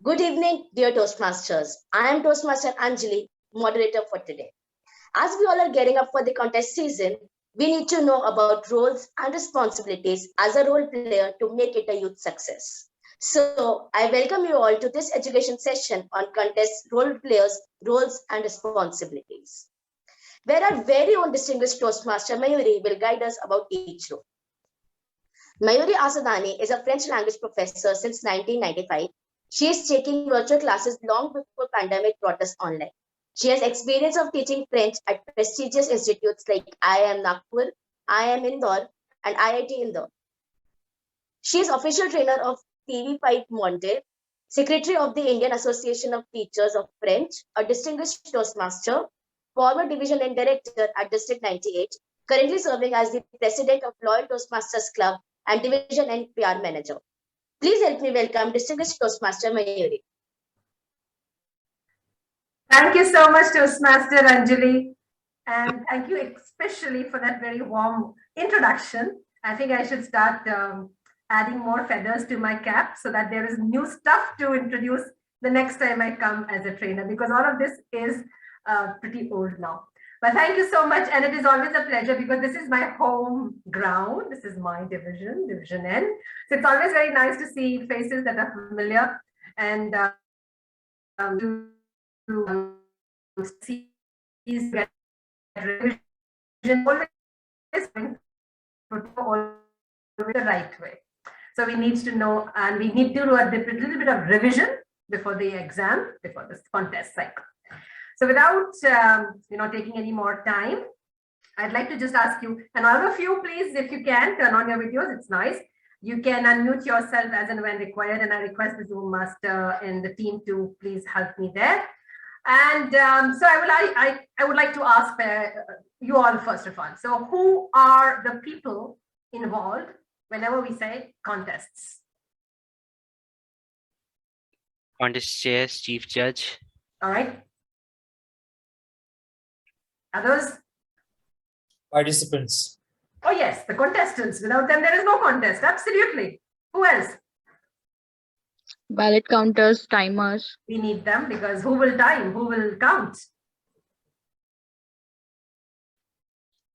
Good evening, dear Toastmasters. I am Toastmaster Anjali, moderator for today. As we all are getting up for the contest season, we need to know about roles and responsibilities as a role player to make it a youth success. So, I welcome you all to this education session on contest role players, roles, and responsibilities, where our very own distinguished Toastmaster Mayuri will guide us about each role. Mayuri Asadani is a French language professor since 1995. She is taking virtual classes long before pandemic brought us online. She has experience of teaching French at prestigious institutes like IIM Nagpur, IIM Indore, and IIT Indore. She is official trainer of TV5 Monte, secretary of the Indian Association of Teachers of French, a distinguished Toastmaster, former division and director at District 98, currently serving as the president of Loyal Toastmasters Club and division and PR manager. Please help me welcome distinguished Toastmaster Mayuri. Thank you so much, Toastmaster Anjali. And thank you especially for that very warm introduction. I think I should start adding more feathers to my cap so that there is new stuff to introduce the next time I come as a trainer, because all of this is pretty old now. But thank you so much. And it is always a pleasure because this is my home ground. This is my division, Division N. So it's always very nice to see faces that are familiar and to see the right way. So we need to know, and we need to do a little bit of revision before the exam, before this contest cycle. So without taking any more time, I'd like to just ask you, and all of you, please, if you can, turn on your videos. It's nice. You can unmute yourself as and when required, and I request the Zoom master and the team to please help me there. And so I would like to ask you all first of all. So who are the people involved whenever we say contests? Contest chairs, chief judge. All right. Others? Participants. Oh yes, the contestants. Without them, there is no contest. Absolutely. Who else? Ballot counters, timers. We need them because who will time? Who will count?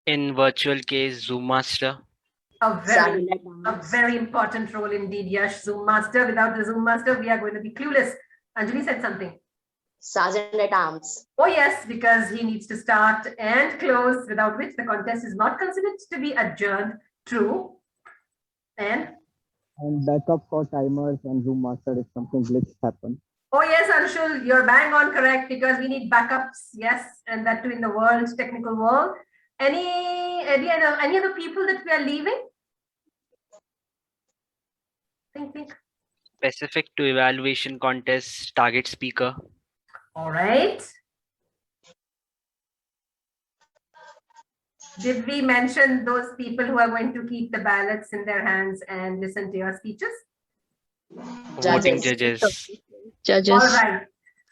In virtual case, Zoom master. A very important role indeed, Yash. Zoom master. Without the Zoom master, we are going to be clueless. Anjali said something. Sergeant at Arms. Oh yes, because he needs to start and close, without which the contest is not considered to be adjourned. True. And backup for timers and Zoom master if something glitch happen. Oh yes, Anshul, you're bang on correct because we need backups. Yes, and that too in the world, technical world. Any other people that we are leaving? Think. Specific to evaluation contest, target speaker. All right. Did we mention those people who are going to keep the ballots in their hands and listen to your speeches? Voting judges. Judges. All right.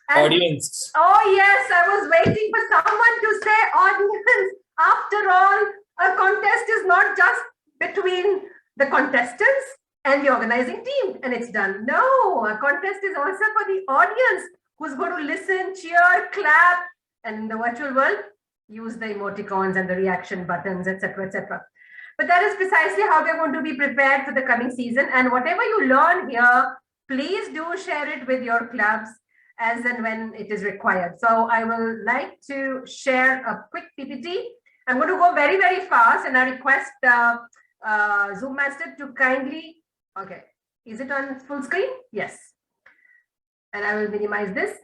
And, Audience. oh yes, I was waiting for someone to say audience. After all, a contest is not just between the contestants and the organizing team and it's done. No, a contest is also for the audience who's going to listen, cheer, clap, and in the virtual world, use the emoticons and the reaction buttons, etc., etc. But that is precisely how we're going to be prepared for the coming season. And whatever you learn here, please do share it with your clubs as and when it is required. So I will like to share a quick PPT. I'm going to go very, very fast, and I request Zoom Master to kindly, okay, is it on full screen? Yes. And I will minimize this.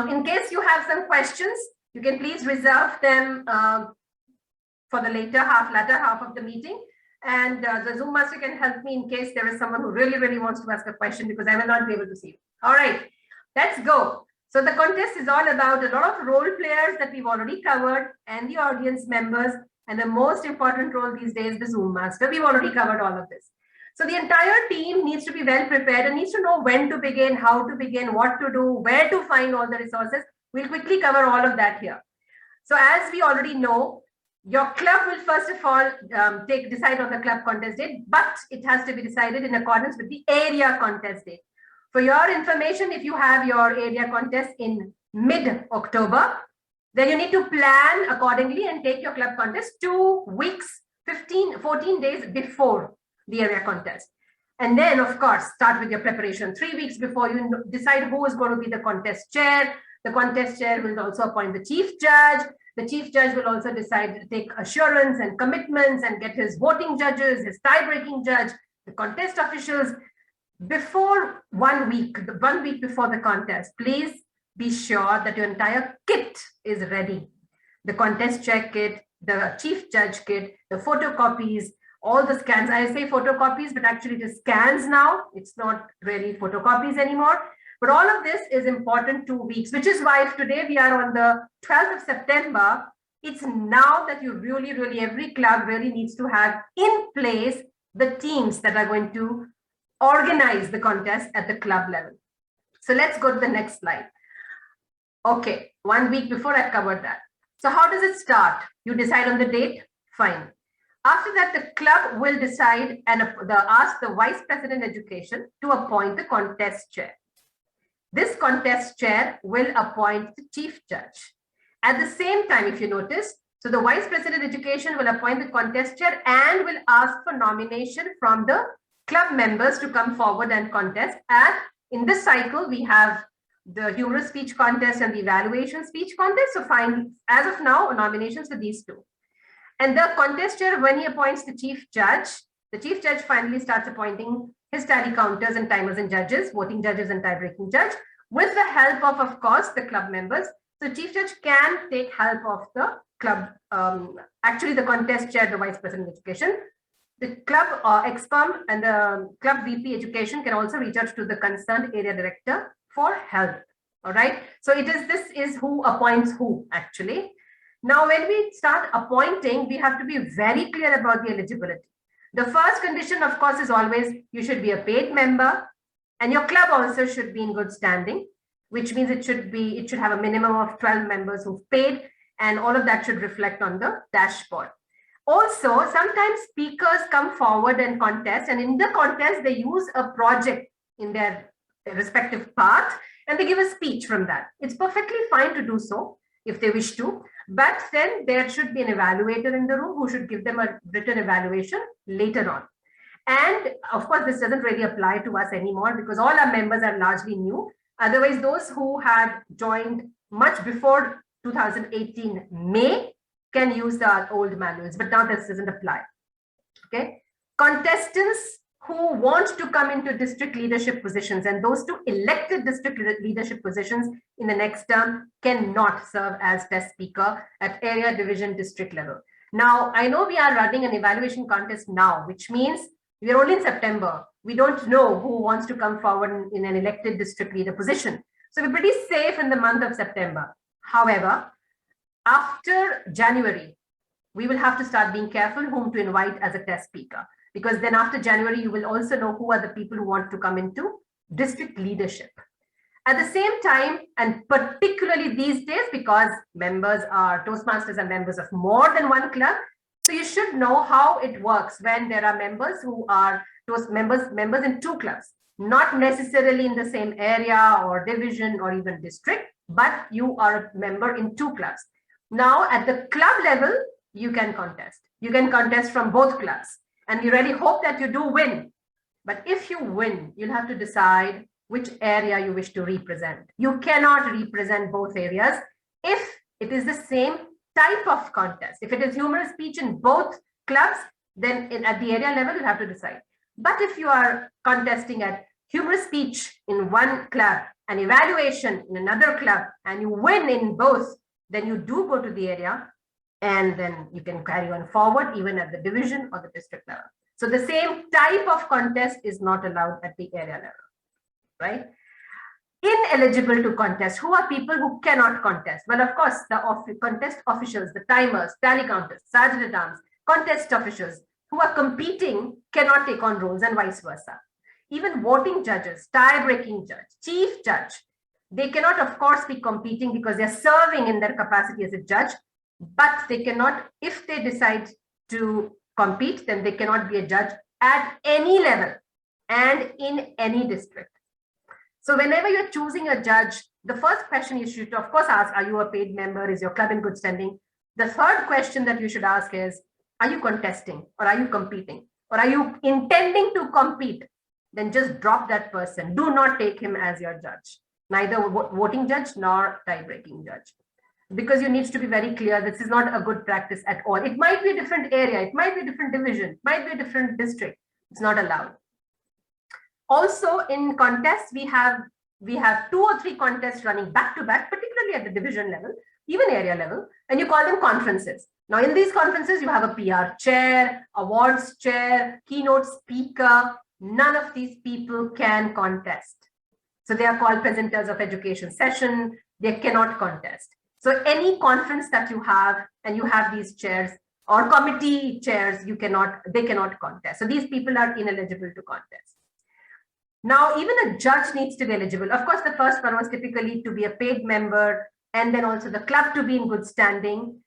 In case you have some questions, you can please reserve them for the latter half of the meeting. And the Zoom Master can help me in case there is someone who really, really wants to ask a question because I will not be able to see you. All right, let's go. So the contest is all about a lot of role players that we've already covered and the audience members. And the most important role these days, the Zoom Master. We've already covered all of this. So the entire team needs to be well prepared and needs to know when to begin, how to begin, what to do, where to find all the resources. We'll quickly cover all of that here. So as we already know, your club will first of all decide on the club contest date, but it has to be decided in accordance with the area contest date. For your information, if you have your area contest in mid-October, then you need to plan accordingly and take your club contest 2 weeks, 14 days before the area contest. And then, of course, start with your preparation 3 weeks before you decide who is going to be the contest chair. The contest chair will also appoint the chief judge. The chief judge will also decide to take assurance and commitments and get his voting judges, his tie-breaking judge, the contest officials. Before 1 week, 1 week before the contest, please be sure that your entire kit is ready. The contest chair kit, the chief judge kit, the photocopies, all the scans. I say photocopies, but actually it is scans now. It's not really photocopies anymore. But all of this is important 2 weeks, which is why if today we are on the 12th of September, it's now that you really, every club really needs to have in place the teams that are going to organize the contest at the club level. So let's go to the next slide. Okay, 1 week before I've covered that. So how does it start? You decide on the date, fine. After that, the club will decide and ask the Vice President Education to appoint the contest chair. This contest chair will appoint the chief judge. At the same time, if you notice, so the Vice President Education will appoint the contest chair and will ask for nomination from the club members to come forward and contest. And in this cycle, we have the humorous speech contest and the evaluation speech contest. So fine, as of now, nominations for these two. And the contest chair, when he appoints the chief judge finally starts appointing his tally counters and timers and judges, voting judges and tie-breaking judge, with the help of course, the club members. So chief judge can take help of the club, actually the contest chair, the Vice President of Education. The club expert and the club VP Education can also reach out to the concerned area director for help. All right. So this is who appoints who actually. Now, when we start appointing, we have to be very clear about the eligibility. The first condition, of course, is always you should be a paid member, and your club also should be in good standing, which means it should have a minimum of 12 members who've paid, and all of that should reflect on the dashboard. Also, sometimes speakers come forward and contest, and in the contest, they use a project in their respective path, and they give a speech from that. It's perfectly fine to do so if they wish to, but then there should be an evaluator in the room who should give them a written evaluation later on. And of course, this doesn't really apply to us anymore because all our members are largely new. Otherwise, those who had joined much before 2018 May can use the old manuals, but now this doesn't apply. Okay, contestants who want to come into district leadership positions and those two elected district leadership positions in the next term cannot serve as test speaker at area, division, district level. Now, I know we are running an evaluation contest now, which means we're only in September. We don't know who wants to come forward in an elected district leader position. So we're pretty safe in the month of September. However, after January, we will have to start being careful whom to invite as a test speaker, because then after January, you will also know who are the people who want to come into district leadership. At the same time, and particularly these days, because members are Toastmasters and members of more than one club, so you should know how it works when there are members who are members in two clubs, not necessarily in the same area or division or even district, but you are a member in two clubs. Now, at the club level, you can contest. You can contest from both clubs. And we really hope that you do win. But if you win, you'll have to decide which area you wish to represent. You cannot represent both areas if it is the same type of contest. If it is humorous speech in both clubs, then at the area level, you have to decide. But if you are contesting at humorous speech in one club and evaluation in another club, and you win in both, then you do go to the area, and then you can carry on forward even at the division or the district level. So the same type of contest is not allowed at the area level, right? Ineligible to contest, who are people who cannot contest? Well, of course, the contest officials, the timers, tally counters, sergeant-at-arms, contest officials who are competing cannot take on roles, and vice versa. Even voting judges, tie-breaking judge, chief judge, they cannot, of course, be competing because they're serving in their capacity as a judge, but they cannot, if they decide to compete, then they cannot be a judge at any level and in any district. So whenever you're choosing a judge, the first question you should, of course, ask, are you a paid member? Is your club in good standing? The third question that you should ask is, are you contesting or are you competing? Or are you intending to compete? Then just drop that person. Do not take him as your judge, neither voting judge nor tie-breaking judge. Because you need to be very clear, this is not a good practice at all. It might be a different area, it might be a different division, it might be a different district. It's not allowed. Also in contests, we have 2 or 3 contests running back to back, particularly at the division level, even area level, and you call them conferences. Now in these conferences, you have a PR chair, awards chair, keynote speaker. None of these people can contest. So they are called presenters of education session. They cannot contest. So any conference that you have, and you have these chairs or committee chairs, they cannot contest. So these people are ineligible to contest. Now, even a judge needs to be eligible. Of course, the first one was typically to be a paid member, and then also the club to be in good standing.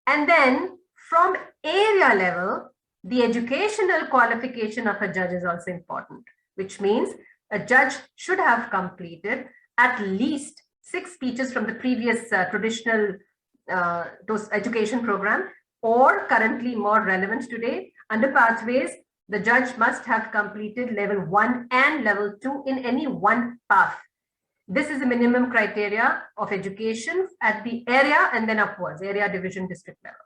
And then from area level, the educational qualification of a judge is also important, which means a judge should have completed at least 6 speeches from the previous traditional education program, or currently more relevant today, under pathways, the judge must have completed level 1 and level 2 in any one path. This is the minimum criteria of education at the area and then upwards, area, division, district level.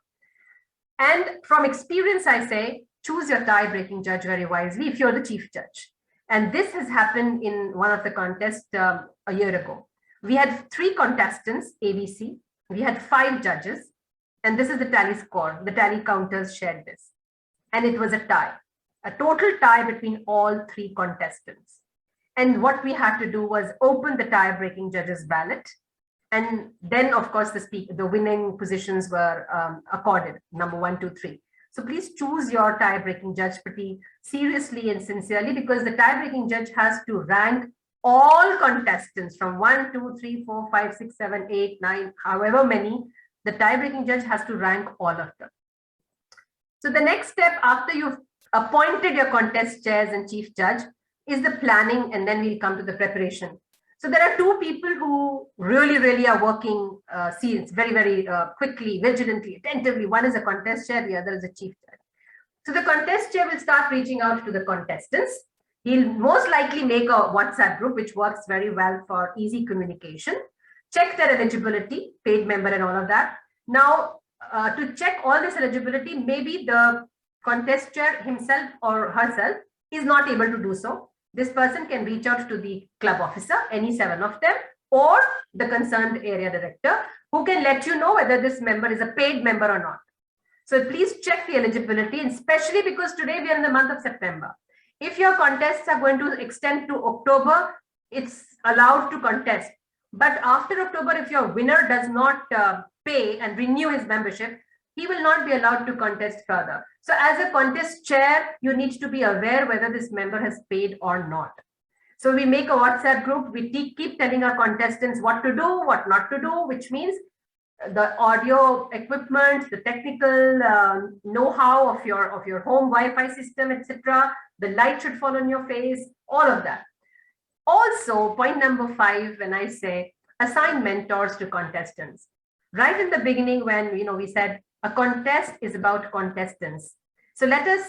And from experience, I say, choose your tie-breaking judge very wisely if you're the chief judge. And this has happened in one of the contests a year ago. We had 3 contestants, ABC. We had 5 judges. And this is the tally score. The tally counters shared this. And it was a tie, a total tie between all 3 contestants. And what we had to do was open the tie-breaking judges ballot. And then, of course, the winning positions were accorded, number 1, 2, 3. So please choose your tie-breaking judge pretty seriously and sincerely, because the tie-breaking judge has to rank all contestants from 1, 2, 3, 4, 5, 6, 7, 8, 9, however many. The tie-breaking judge has to rank all of them. So the next step after you've appointed your contest chairs and chief judge is the planning, and then we'll come to the preparation. So there are 2 people who really are working very, very quickly, vigilantly, attentively. One is a contest chair, the other is a chief judge. So the contest chair will start reaching out to the contestants. He'll most likely make a WhatsApp group, which works very well for easy communication. Check their eligibility, paid member and all of that. Now, to check all this eligibility, maybe the contest chair himself or herself is not able to do so. This person can reach out to the club officer, any 7 of them, or the concerned area director, who can let you know whether this member is a paid member or not. So please check the eligibility, especially because today we are in the month of September. If your contests are going to extend to October, it's allowed to contest. But after October, if your winner does not pay and renew his membership, he will not be allowed to contest further. So as a contest chair, you need to be aware whether this member has paid or not. So we make a WhatsApp group. We keep telling our contestants what to do, what not to do, which means the audio equipment, the technical know-how of your home Wi-Fi system, etc. The light should fall on your face, all of that. Also, point number 5, when I say assign mentors to contestants. Right in the beginning, when we said a contest is about contestants. So let us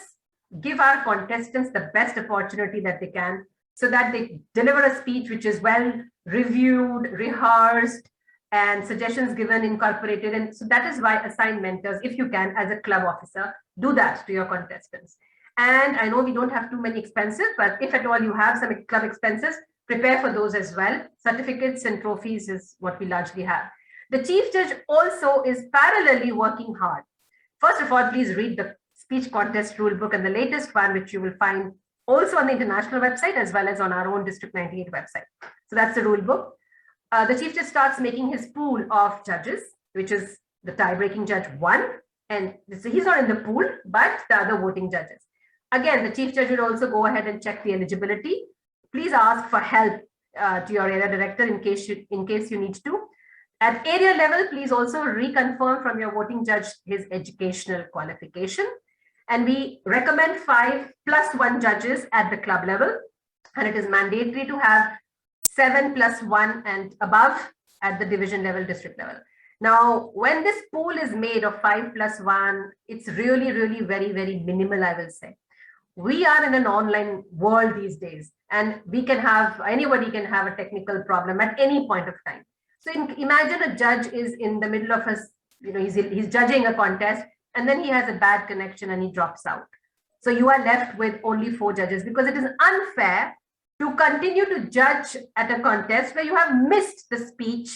give our contestants the best opportunity that they can, so that they deliver a speech which is well reviewed, rehearsed, and suggestions given, incorporated. And so that is why assign mentors, if you can, as a club officer, do that to your contestants. And I know we don't have too many expenses, but if at all you have some club expenses, prepare for those as well. Certificates and trophies is what we largely have. The chief judge also is parallelly working hard. First of all, please read the speech contest rule book, and the latest one, which you will find also on the international website as well as on our own District 98 website. So that's the rule book. The chief judge starts making his pool of judges, which is the tie-breaking judge 1. And so he's not in the pool, but the other voting judges. Again, the chief judge will also go ahead and check the eligibility. Please ask for help to your area director in case you need to. At area level, please also reconfirm from your voting judge his educational qualification. And we recommend 5 + 1 judges at the club level. And it is mandatory to have 7 plus 1 and above at the division level, district level. Now, when this pool is made of 5 plus 1, it's really, really very, very minimal, I will say. We are in an online world these days, and anybody can have a technical problem at any point of time. So imagine a judge is in the middle of he's judging a contest, and then he has a bad connection and he drops out. So you are left with only 4 judges, because it is unfair to continue to judge at a contest where you have missed the speech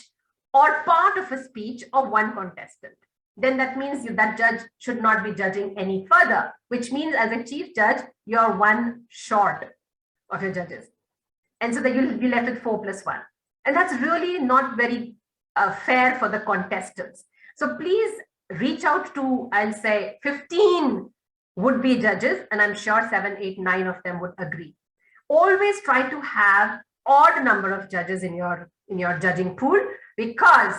or part of a speech of one contestant. Then that means that judge should not be judging any further, which means as a chief judge, you're 1 short of your judges. And so that you'll be left with 4 plus 1. And that's really not very fair for the contestants. So please reach out to, I'll say, 15 would-be judges, and I'm sure 7, 8, 9 of them would agree. Always try to have odd number of judges in your judging pool, because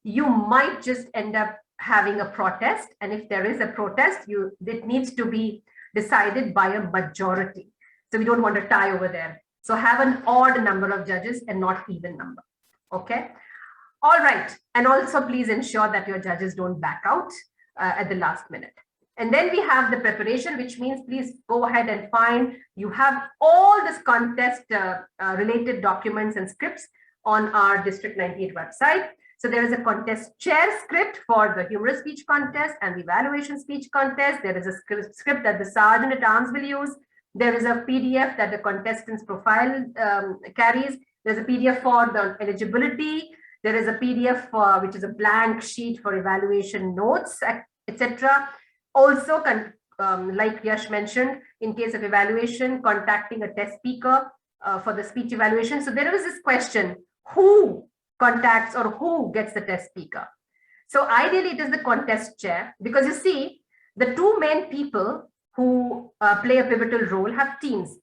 you might just end up having a protest. And if there is a protest, it needs to be decided by a majority. So we don't want to tie over there. So have an odd number of judges and not even number. Okay. All right. And also please ensure that your judges don't back out at the last minute. And then we have the preparation, which means please go ahead and you have all this contest related documents and scripts on our District 98 website. So there is a contest chair script for the humorous speech contest and the evaluation speech contest. There is a script that the sergeant at arms will use. There is a PDF that the contestant's profile carries. There's a PDF for the eligibility. There is a PDF which is a blank sheet for evaluation notes, etc. Also, like Yash mentioned, in case of evaluation, contacting a test speaker for the speech evaluation. So there is this question, who contacts or who gets the test speaker? So ideally it is the contest chair, because you see the 2 main people who play a pivotal role have teams.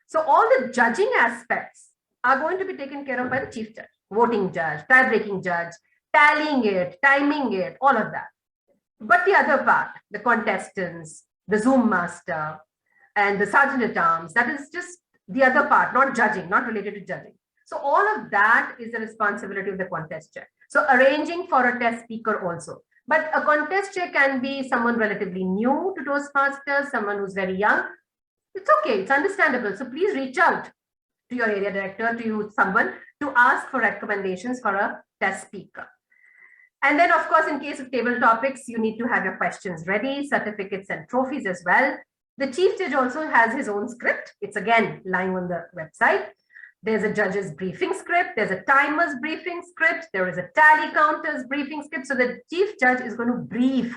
So all the judging aspects are going to be taken care of by the chief judge, voting judge, tie-breaking judge, tallying it, timing it, all of that. But the other part, the contestants, the Zoom master, and the sergeant at arms, that is just the other part, not judging, not related to judging. So all of that is the responsibility of the contest chair. So arranging for a test speaker also. But a contest chair can be someone relatively new to Toastmasters, someone who's very young. It's okay, it's understandable. So please reach out to your area director, to someone, to ask for recommendations for a test speaker. And then, of course, in case of table topics, you need to have your questions ready, certificates and trophies as well. The chief judge also has his own script. It's again lying on the website. There's a judge's briefing script. There's a timer's briefing script. There is a tally counter's briefing script. So the chief judge is going to brief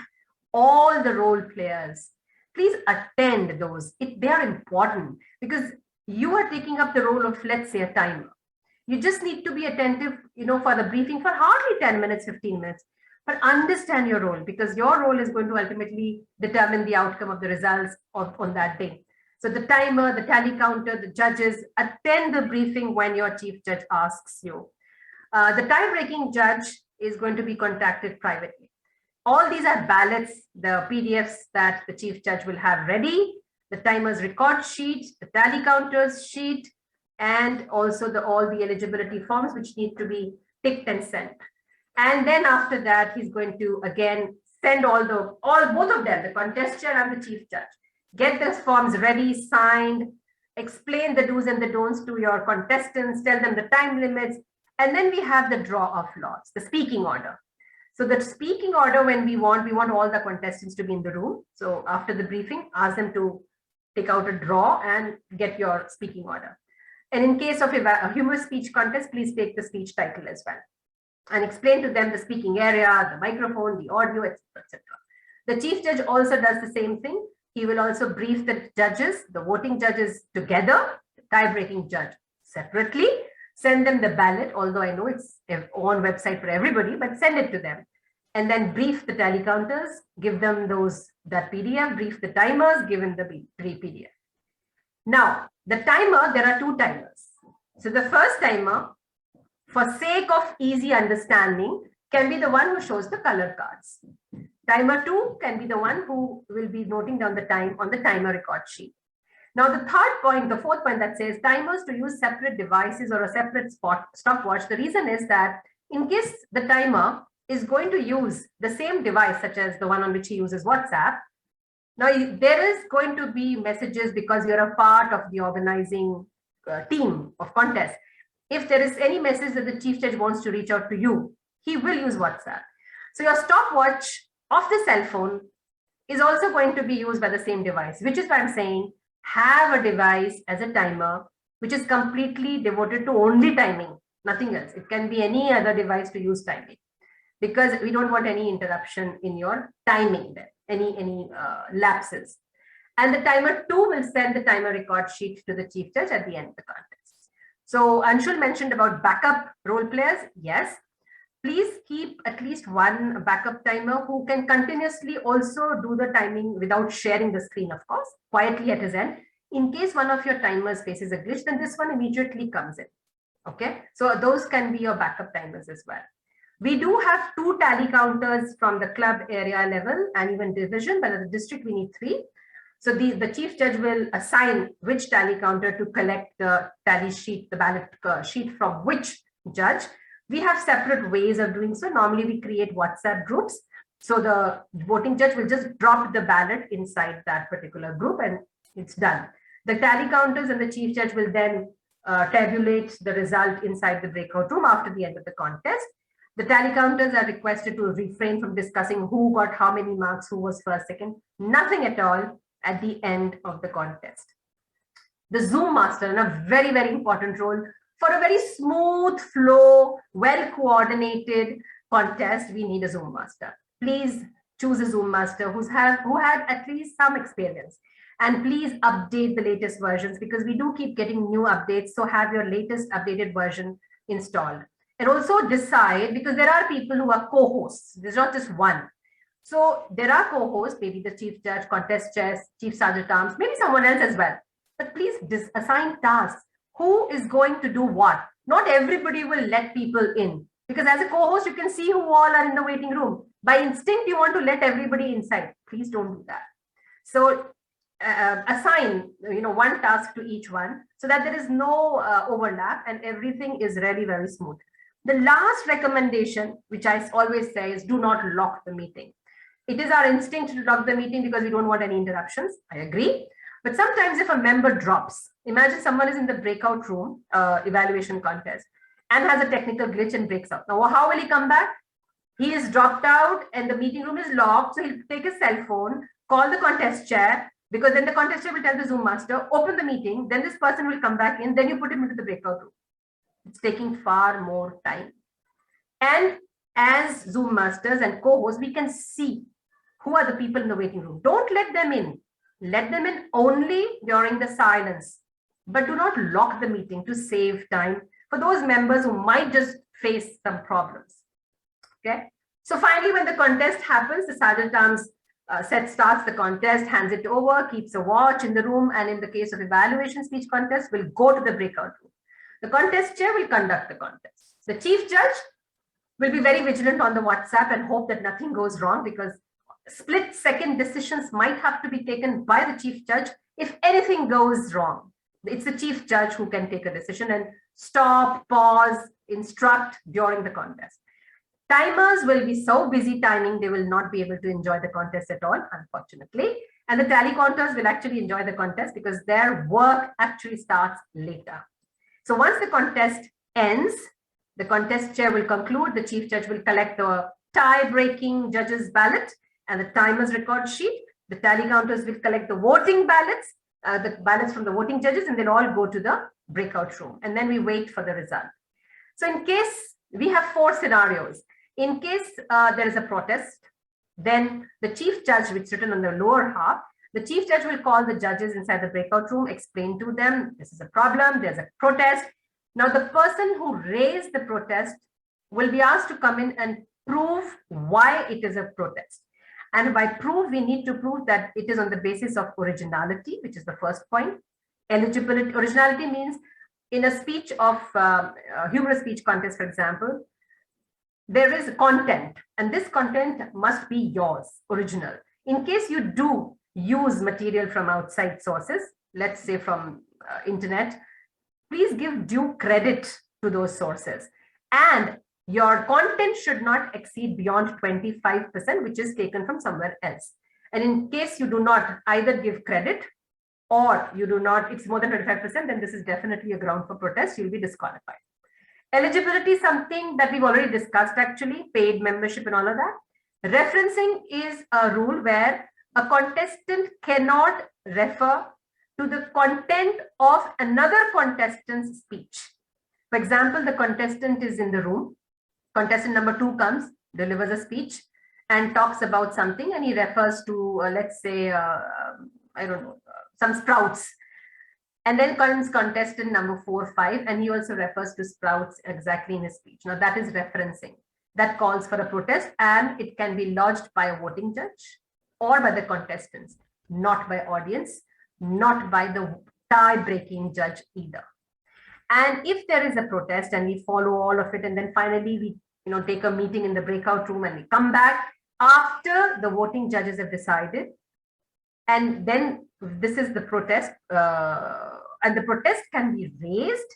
all the role players. Please attend those. They are important, because you are taking up the role of, let's say, a timer. You just need to be attentive, for the briefing for hardly 10 minutes, 15 minutes, but understand your role, because your role is going to ultimately determine the outcome of the results on that day. So the timer, the tally counter, the judges, attend the briefing when your chief judge asks you. The tie-breaking judge is going to be contacted privately. All these are ballots, the PDFs that the chief judge will have ready, the timer's record sheet, the tally counter's sheet, and also all the eligibility forms which need to be ticked and sent. And then after that, he's going to again send both of them, the contest chair and the chief judge. Get those forms ready, signed, explain the do's and the don'ts to your contestants, tell them the time limits, and then we have the draw of lots, the speaking order. So the speaking order, when we want all the contestants to be in the room. So after the briefing, ask them to take out a draw and get your speaking order. And in case of a humorous speech contest, please take the speech title as well and explain to them the speaking area, the microphone, the audio, etc., etc. The chief judge also does the same thing. He will also brief the judges, the voting judges together, the tie-breaking judge separately, send them the ballot, although I know it's on website for everybody, but send it to them. And then brief the tally counters, give them that PDF, brief the timers, give them the PDF. Now, the timer, there are 2 timers. So the first timer, for sake of easy understanding, can be the one who shows the color cards. Timer 2 can be the one who will be noting down the time on the timer record sheet. Now, the third point, the fourth point that says timers to use separate devices or a separate stopwatch. The reason is that in case the timer is going to use the same device, such as the one on which he uses WhatsApp, now there is going to be messages because you're a part of the organizing team of contest. If there is any message that the chief judge wants to reach out to you, he will use WhatsApp. So your stopwatch of the cell phone is also going to be used by the same device, which is why I'm saying have a device as a timer, which is completely devoted to only timing, nothing else. It can be any other device to use timing, because we don't want any interruption in your timing there, any lapses. And the timer too will send the timer record sheet to the chief judge at the end of the contest. So Anshul mentioned about backup role players. Yes, please keep at least one backup timer who can continuously also do the timing without sharing the screen, of course, quietly at his end. In case one of your timers faces a glitch, then this one immediately comes in. Okay, so those can be your backup timers as well. We do have 2 tally counters from the club area level and even division, but at the district we need 3. So the chief judge will assign which tally counter to collect the tally sheet, the ballot sheet from which judge. We have separate ways of doing so. Normally we create WhatsApp groups. So the voting judge will just drop the ballot inside that particular group and it's done. The tally counters and the chief judge will then tabulate the result inside the breakout room after the end of the contest. The tally counters are requested to refrain from discussing who got how many marks, who was first, second, nothing at all at the end of the contest. The Zoom master, in a very, very important role for a very smooth flow, well coordinated contest, we need a Zoom master. Please choose a Zoom master who had at least some experience. And please update the latest versions, because we do keep getting new updates. So have your latest updated version installed. And also decide, because there are people who are co-hosts, there's not just one. So there are co-hosts, maybe the chief judge, contest chairs, chief sergeant arms, maybe someone else as well. But please assign tasks. Who is going to do what? Not everybody will let people in, because as a co-host, you can see who all are in the waiting room. By instinct, you want to let everybody inside. Please don't do that. So assign one task to each one so that there is no overlap and everything is really very smooth. The last recommendation, which I always say, is do not lock the meeting. It is our instinct to lock the meeting because we don't want any interruptions. I agree. But sometimes if a member drops, imagine someone is in the breakout room evaluation contest and has a technical glitch and breaks out. Now, how will he come back? He is dropped out and the meeting room is locked. So he'll take his cell phone, call the contest chair, because then the contest chair will tell the Zoom master, open the meeting, then this person will come back in, then you put him into the breakout room. It's taking far more time. And as Zoom masters and co-hosts, we can see who are the people in the waiting room. Don't let them in. Let them in only during the silence, but do not lock the meeting to save time for those members who might just face some problems. Okay. So finally, when the contest happens, the sergeant arms starts the contest, hands it over, keeps a watch in the room, and in the case of evaluation speech contest, will go to the breakout room. The contest chair will conduct the contest. The chief judge will be very vigilant on the WhatsApp and hope that nothing goes wrong, because split-second decisions might have to be taken by the chief judge if anything goes wrong. It's the chief judge who can take a decision and stop, pause, instruct during the contest. Timers will be so busy timing, they will not be able to enjoy the contest at all, unfortunately. And the tally counters will actually enjoy the contest because their work actually starts later. So once the contest ends, the contest chair will conclude, the chief judge will collect the tie-breaking judge's ballot and the timer's record sheet. The tally counters will collect the voting ballots, the ballots from the voting judges, and they'll all go to the breakout room. And then we wait for the result. So in case we have 4 scenarios. In case there is a protest, then the chief judge, which is written on the lower half, the chief judge will call the judges inside the breakout room, explain to them, this is a problem, there's a protest. Now, the person who raised the protest will be asked to come in and prove why it is a protest. And by prove, we need to prove that it is on the basis of originality, which is the first point. Eligibility, originality means in a speech of humorous speech contest, for example, there is content, and this content must be yours, original. In case you do use material from outside sources, let's say from internet, please give due credit to those sources. And your content should not exceed beyond 25%, which is taken from somewhere else. And in case you do not either give credit or you do not, it's more than 25%, then this is definitely a ground for protest. You'll be disqualified. Eligibility is something that we've already discussed, actually, paid membership and all of that. Referencing is a rule where a contestant cannot refer to the content of another contestant's speech. For example, the contestant is in the room. Contestant number 2 comes, delivers a speech and talks about something, and he refers to, let's say, I don't know, some sprouts. And then comes contestant number 4, 5, and he also refers to sprouts exactly in his speech. Now that is referencing. That calls for a protest, and it can be lodged by a voting judge or by the contestants, not by audience, not by the tie-breaking judge either. And if there is a protest and we follow all of it, and then finally we take a meeting in the breakout room and we come back after the voting judges have decided, and then this is the protest, and the protest can be raised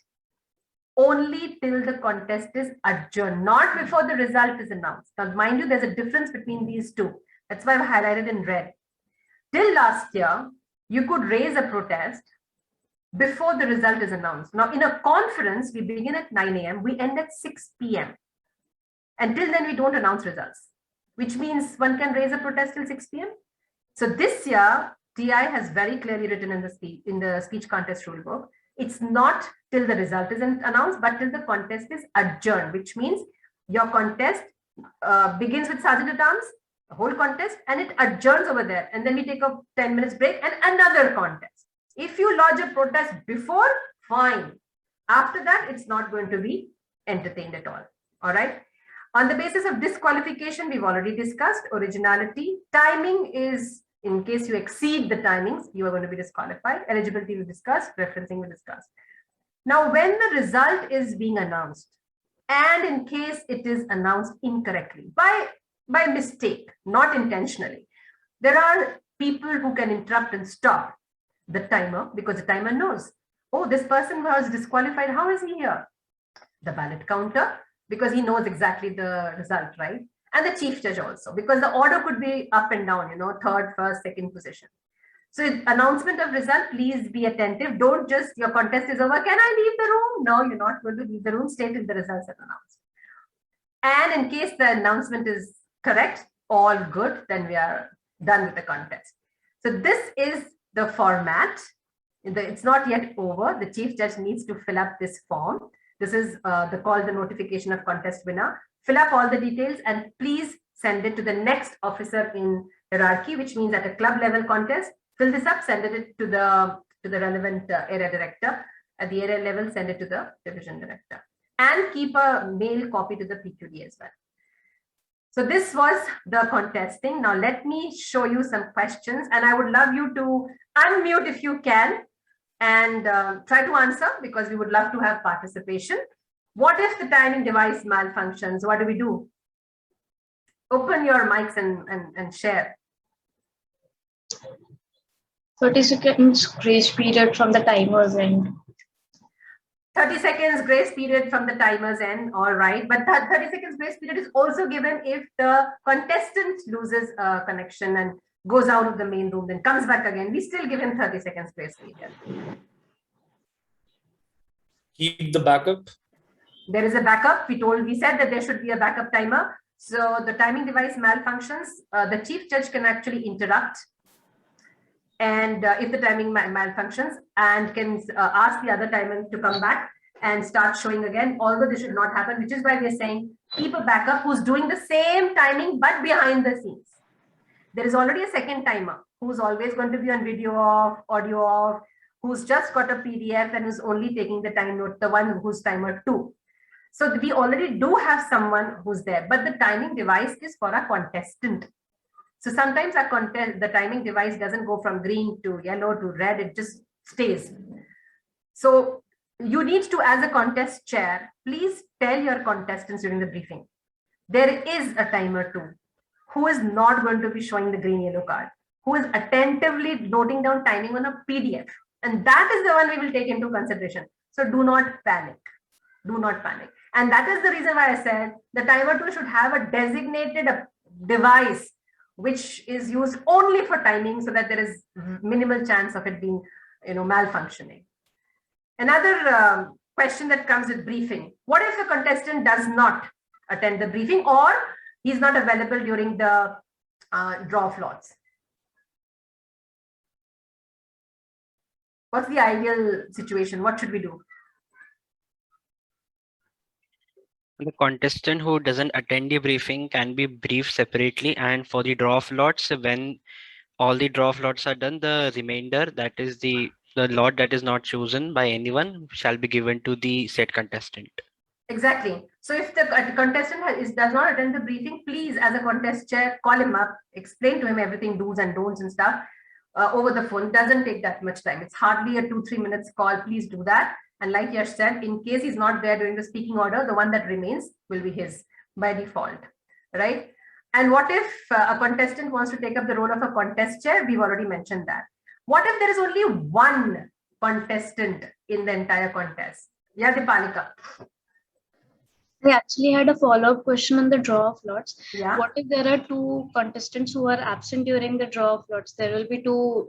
only till the contest is adjourned, not before the result is announced. Now, mind you, there's a difference between these two. That's why I've highlighted in red. Till last year, you could raise a protest before the result is announced. Now, in a conference, we begin at 9 a.m., we end at 6 p.m. Until then, we don't announce results, which means one can raise a protest till 6 p.m. So this year, TI has very clearly written in the speech contest rulebook, it's not till the result is announced, but till the contest is adjourned, which means your contest begins with Sergeant at Arms, the whole contest, and it adjourns over there. And then we take a 10 minutes break and another contest. If you lodge a protest before, fine. After that, it's not going to be entertained at all. All right. On the basis of disqualification, we've already discussed originality. Timing is, in case you exceed the timings, you are going to be disqualified. Eligibility we discussed, referencing we discussed. Now, when the result is being announced, and in case it is announced incorrectly, by mistake, not intentionally, there are people who can interrupt and stop the timer, because the timer knows, oh, this person was disqualified, how is he here? The ballot counter, because he knows exactly the result, right? And the chief judge also, because the order could be up and down, third, first, second position. So announcement of result, please be attentive. Don't just, your contest is over, can I leave the room? No, you're not going to leave the room, stay till the results are announced. And in case the announcement is correct, all good, then we are done with the contest. So this is the format. It's not yet over. The chief judge needs to fill up this form. This is called the notification of contest winner. Fill up all the details and please send it to the next officer in hierarchy, which means at a club level contest. Fill this up, send it to the relevant area director. At the area level, send it to the division director. And keep a mail copy to the PQD as well. So this was the contesting. Now let me show you some questions, and I would love you to unmute if you can and try to answer, because we would love to have participation. What if the timing device malfunctions? What do we do? Open your mics and share. 30 seconds grace period from the timer's end. 30 seconds grace period from the timer's end, all right. But that 30 seconds grace period is also given if the contestant loses a connection and goes out of the main room, then comes back again. We still give him 30 seconds grace period. Keep the backup. There is a backup. We said that there should be a backup timer. So the timing device malfunctions, the chief judge can actually interrupt. And if the timing malfunctions, and can ask the other timer to come back and start showing again, although this should not happen, which is why we're saying keep a backup who's doing the same timing but behind the scenes. There is already a second timer who's always going to be on video off, audio off, who's just got a PDF and is only taking the time note, the one who's timer 2. So we already do have someone who's there, but the timing device is for a contestant. So sometimes the timing device doesn't go from green to yellow to red, it just stays. So you need to, as a contest chair, please tell your contestants during the briefing, there is a timer 2 who is not going to be showing the green yellow card, who is attentively noting down timing on a PDF. And that is the one we will take into consideration. So do not panic. Do not panic. And that is the reason why I said the timer tool should have a designated device which is used only for timing, so that there is minimal chance of it being, malfunctioning. Another question that comes with briefing: what if the contestant does not attend the briefing, or he's not available during the draw of lots? What's the ideal situation? What should we do? The contestant who doesn't attend the briefing can be briefed separately, and for the draw of lots, when all the draw of lots are done, the remainder, that is the lot that is not chosen by anyone, shall be given to the said contestant. Exactly. So if the contestant does not attend the briefing, please, as a contest chair, call him up, explain to him everything, do's and don'ts and stuff over the phone. Doesn't take that much time. It's hardly a 2-3 minutes call. Please do that. And like Yash said, in case he's not there during the speaking order, the one that remains will be his by default, right? And what if a contestant wants to take up the role of a contest chair? We've already mentioned that. What if there is only one contestant in the entire contest? Yeah, Dipalika. I actually had a follow-up question on the draw of lots. Yeah. What if there are two contestants who are absent during the draw of lots? There will be two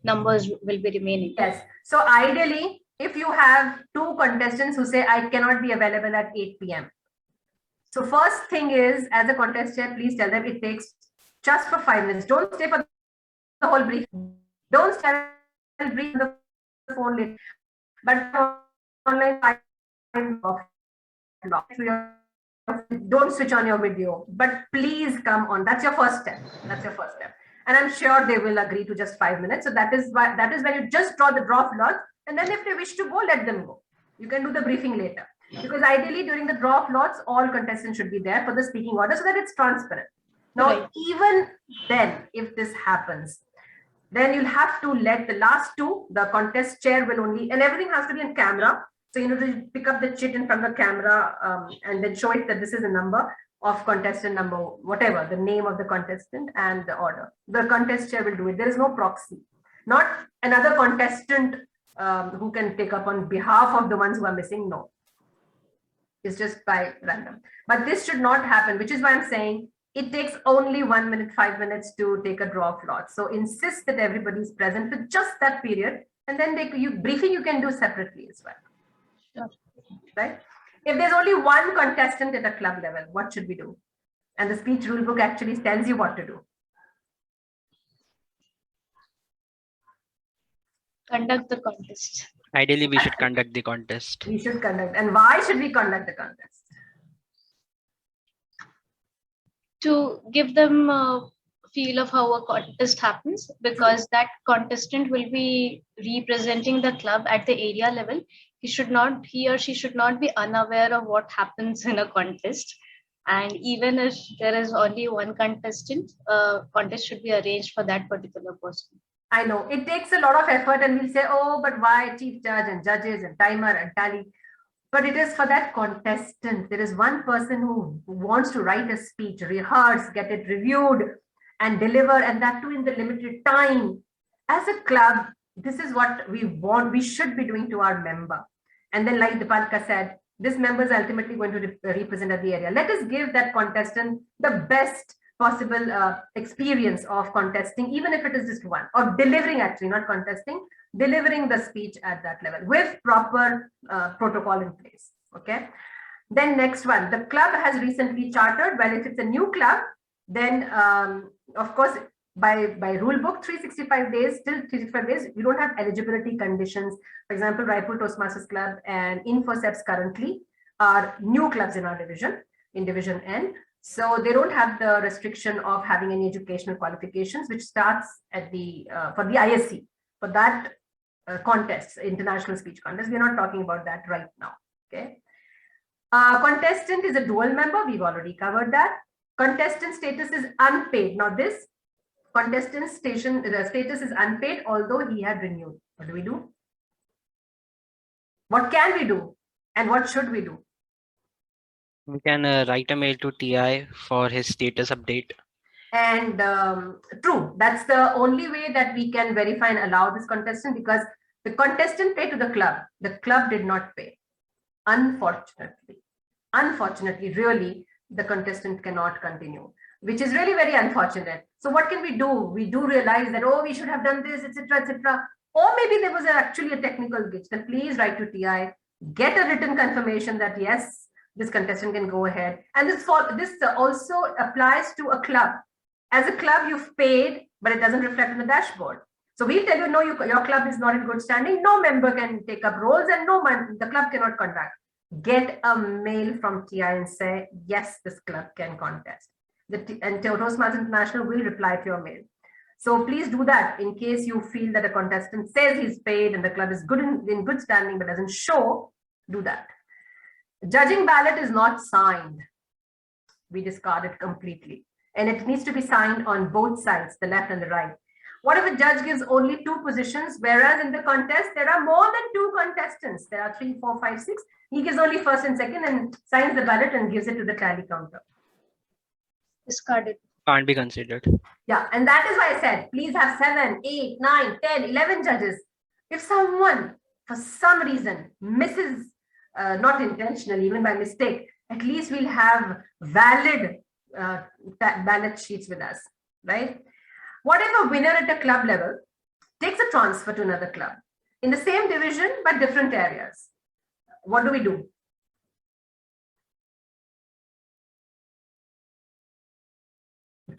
numbers will be remaining. Yes. So ideally, if you have two contestants who say, I cannot be available at 8 p.m. So first thing is, as a contest chair, please tell them it takes just for 5 minutes. Don't stay for the whole brief. Don't stay and brief the phone late. But online, don't switch on your video. But please come on. That's your first step. That's your first step. And I'm sure they will agree to just 5 minutes. So that is when you just draw the draw of lots. And then if they wish to go, let them go. You can do the briefing later. Because ideally, during the draw of lots, all contestants should be there for the speaking order so that it's transparent. Now, Right. Even then, if this happens, then you'll have to let the last two, the contest chair will only, and everything has to be in camera. So you know to pick up the chit in front of the camera and then show it that this is a number of contestant number, whatever, the name of the contestant and the order. The contest chair will do it. There is no proxy. Not another contestant who can take up on behalf of the ones who are missing. No. It's just by random. But this should not happen, which is why I'm saying it takes only 1 minute, 5 minutes to take a draw of lots. So insist that everybody is present for just that period. And then briefing you can do separately as well. Sure. Right? If there's only one contestant at a club level, what should we do? And the speech rule book actually tells you what to do. Conduct the contest. Ideally, we should conduct the contest. We should conduct. And why should we conduct the contest? To give them a feel of how a contest happens, because that contestant will be representing the club at the area level. He or she should not be unaware of what happens in a contest. And even if there is only one contestant, a contest should be arranged for that particular person. I know it takes a lot of effort, and we'll say, oh, but why chief judge and judges and timer and tally? But it is for that contestant. There is one person who wants to write a speech, rehearse, get it reviewed, and deliver, and that too in the limited time. As a club, this is what we want, we should be doing to our member. And then, like Dipalika said, this member is ultimately going to represent the area. Let us give that contestant the best possible experience of contesting, even if it is just one, or delivering, actually, not contesting, delivering the speech at that level with proper protocol in place. Okay. Then next one, the club has recently chartered. Well, if it's a new club, then of course, by rule book, 365 days, till 365 days, you don't have eligibility conditions. For example, Raipur Toastmasters Club and InfoSeps currently are new clubs in our division, in Division N. So they don't have the restriction of having any educational qualifications, which starts at the for the ISC, for that contest, international speech contest. We're not talking about that right now. Okay. Contestant is a dual member. We've already covered that. Contestant status is unpaid. Now this contestant status is unpaid, although he had renewed. What do we do? What can we do? And what should we do? We can write a mail to TI for his status update. And true, that's the only way that we can verify and allow this contestant, because The contestant paid to the club did not pay. Unfortunately, really, the contestant cannot continue, which is really very unfortunate. So what can we do? We do realize that, oh, we should have done this, etc., etc. Or maybe there was actually a technical glitch. Then please write to TI, get a written confirmation that yes, this contestant can go ahead. And this also applies to a club. As a club, you've paid, but it doesn't reflect on the dashboard. So we'll tell you, no, your club is not in good standing. No member can take up roles, and the club cannot conduct. Get a mail from TI and say, yes, this club can contest. And Toastmasters International will reply to your mail. So please do that in case you feel that a contestant says he's paid and the club is good in good standing but doesn't show. Do that. Judging ballot is not signed. We discard it completely. And it needs to be signed on both sides, the left and the right. What if a judge gives only 2 positions, whereas in the contest, there are more than 2 contestants. There are 3, 4, 5, 6. He gives only first and second and signs the ballot and gives it to the tally counter. Discarded. Can't be considered. Yeah, and that is why I said, please have 7, 8, 9, 10, 11 judges. If someone, for some reason, misses, not intentionally, even by mistake, at least we'll have valid ballot sheets with us, right? What if a winner at a club level takes a transfer to another club in the same division but different areas? What do we do?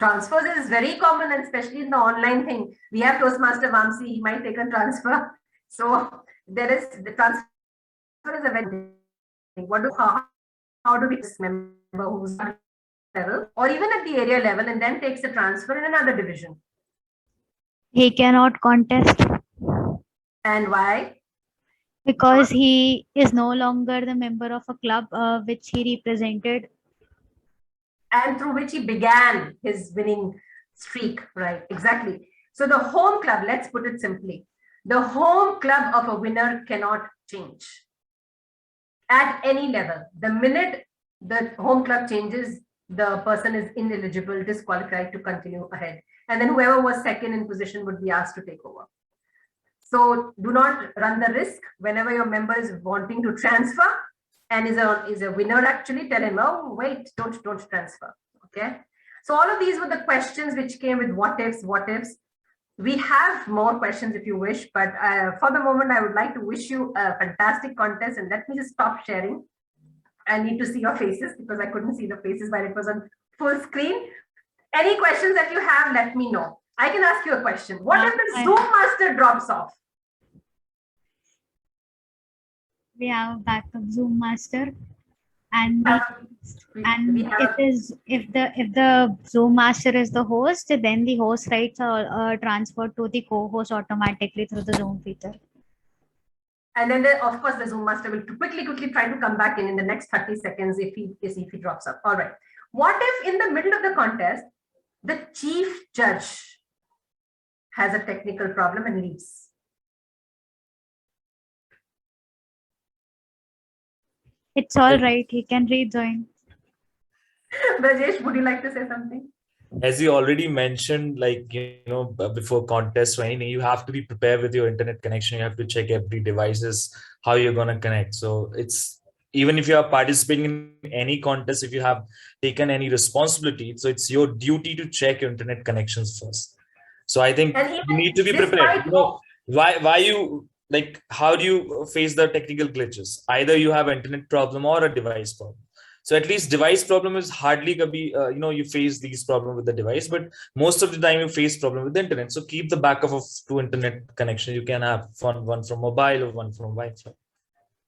Transfers is very common, and especially in the online thing. We have Toastmaster Vamsi, he might take a transfer. So there is the transfer is a very thing. How do we member who's at level or even at the area level and then takes a transfer in another division? He cannot contest And why? because he is no longer the member of a club which he represented. And through which he began his winning streak, right? Exactly. So the home club, let's put it simply, the home club of a winner cannot change at any level. The minute the home club changes, the person is ineligible, disqualified to continue ahead. And then whoever was second in position would be asked to take over. So do not run the risk whenever your member is wanting to transfer and is a winner, actually tell him, oh, wait, don't transfer, okay? So all of these were the questions which came with what ifs. We have more questions if you wish, but for the moment, I would like to wish you a fantastic contest, and let me just stop sharing. I need to see your faces because I couldn't see the faces while it was on full screen. Any questions that you have, let me know. I can ask you a question. What if the Zoom master drops off? We have a backup Zoom master, and If if the Zoom master is the host, then the host rights are transferred to the co-host automatically through the Zoom feature. And then, of course, the Zoom master will quickly try to come back in the next 30 seconds if he drops up. All right. What if in the middle of the contest, the chief judge has a technical problem and leaves? It's all right. He can rejoin. Brajesh, would you like to say something? As you already mentioned, like, before contests or anything, you have to be prepared with your internet connection. You have to check every devices, how you're going to connect. So it's, even if you are participating in any contest, if you have taken any responsibility, so it's your duty to check your internet connections first. So I think you need to be prepared. Why you, like, how do you face the technical glitches? Either you have an internet problem or a device problem. So at least device problem is hardly you face these problems with the device, but most of the time you face problem with the internet. So keep the backup of 2 internet connections. You can have one from mobile or one from Wi-Fi.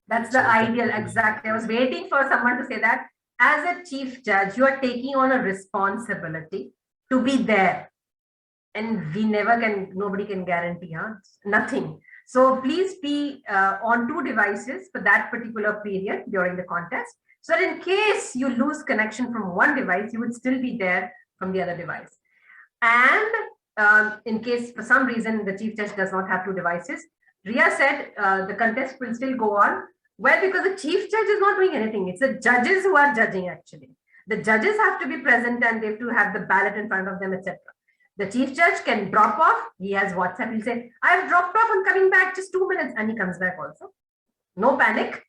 That's the ideal, exactly. I was waiting for someone to say that. As a chief judge, you are taking on a responsibility to be there. And nobody can guarantee, nothing. So please be on 2 devices for that particular period during the contest. So that in case you lose connection from one device, you would still be there from the other device. And in case for some reason the chief judge does not have 2 devices, Ria said the contest will still go on. Well, because the chief judge is not doing anything. It's the judges who are judging, actually. The judges have to be present and they have to have the ballot in front of them, etc. The chief judge can drop off. He has WhatsApp. He'll say, I've dropped off. I'm coming back. Just 2 minutes. And he comes back also. No panic.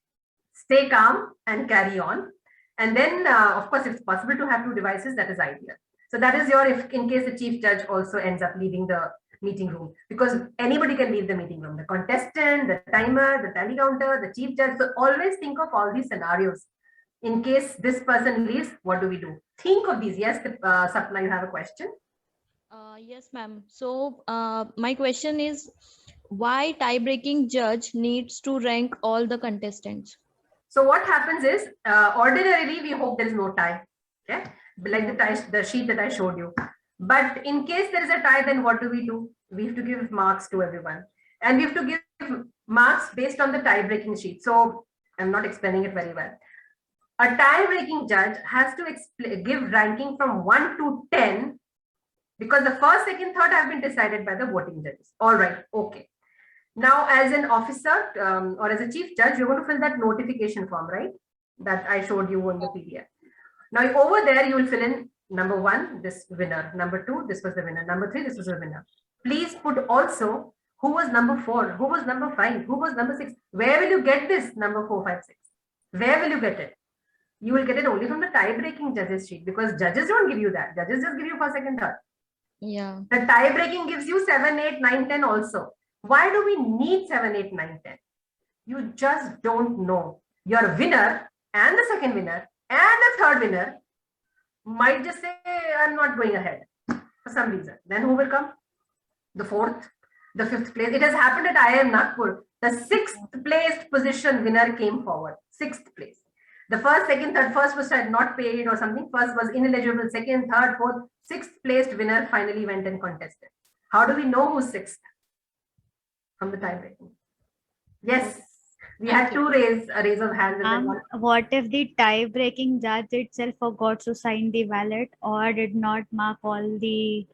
Stay calm and carry on. And then, of course, if it's possible to have 2 devices, that is ideal. So that is your, if in case the chief judge also ends up leaving the meeting room, because anybody can leave the meeting room, the contestant, the timer, the tally counter, the chief judge. So always think of all these scenarios. In case this person leaves, what do we do? Think of these. Yes, Sapna, you have a question? Yes, ma'am. So my question is, why tie-breaking judge needs to rank all the contestants? So what happens is, ordinarily, we hope there is no tie. Okay, like the sheet that I showed you. But in case there is a tie, then what do? We have to give marks to everyone. And we have to give marks based on the tie-breaking sheet. So I'm not explaining it very well. A tie-breaking judge has to give ranking from 1 to 10, because the first, second, third have been decided by the voting judges. All right, okay. Now, as an officer or as a chief judge, you're going to fill that notification form, right? That I showed you on the PDF. Now, over there, you will fill in number 1, this winner. Number 2, this was the winner. Number 3, this was the winner. Please put also who was number 4, who was number 5, who was number 6. Where will you get this number 4, 5, 6? Where will you get it? You will get it only from the tie-breaking judges sheet, because judges don't give you that. Judges just give you first, second, third. Yeah. The tie-breaking gives you 7, 8, 9, 10 also. Why do we need 7, 8, 9, 10? You just don't know. Your winner and the second winner and the third winner might just say, I'm not going ahead for some reason. Then who will come? The 4th, the 5th place. It has happened at IIM Nagpur. The 6th placed position winner came forward. 6th place. The first, second, third, first was not paid or something. First was ineligible. Second, third, fourth, 6th placed winner finally went and contested. How do we know who's 6th? From the tie breaking. Yes, we had to raise a raise of hands. What if the tie breaking judge itself forgot to sign the ballot or did not mark all the